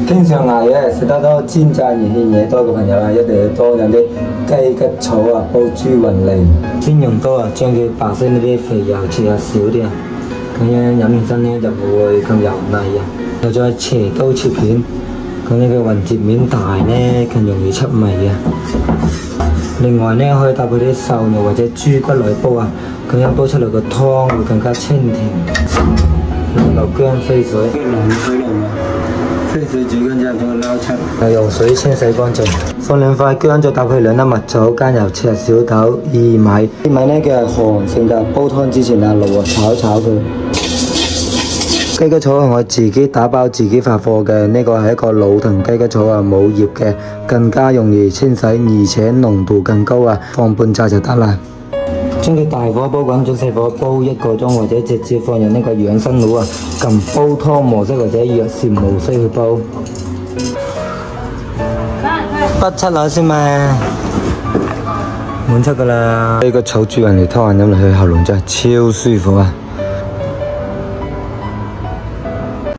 經常捱嘅，食得多煎炸熱氣嘢多嘅朋友啊，一定要多飲啲雞桔草啊，煲豬雲脷。先用刀啊，將佢白色呢啲肥油切下少啲啊，咁樣飲起身咧就唔會咁油膩啊。又再斜刀切片，咁呢個雲節面大咧更容易出味啊。另外咧可以搭配啲瘦肉或者豬骨嚟煲啊，咁樣煲出嚟個湯會更加清甜。落薑飛水，飛水煮乾之後將佢撈出，用水清洗乾淨。放兩塊薑，再搭配2粒蜜棗、間油切小豆、薏米。薏米咧佢係寒性㗎，煲湯之前啊爐啊炒一炒佢。雞桔草係我自己打包自己發貨嘅，呢個係一個老藤雞桔草啊，冇葉嘅，更加容易清洗，而且濃度更高啊，放半扎就得啦。將佢大火煲滾，中細火煲1個鐘，或者直接放入呢個養生爐啊，撳煲湯模式或者藥膳模式去煲。不出來先嘛，滿出噶啦。呢個草煮雲嚟湯飲落去喉嚨真係超舒服啊！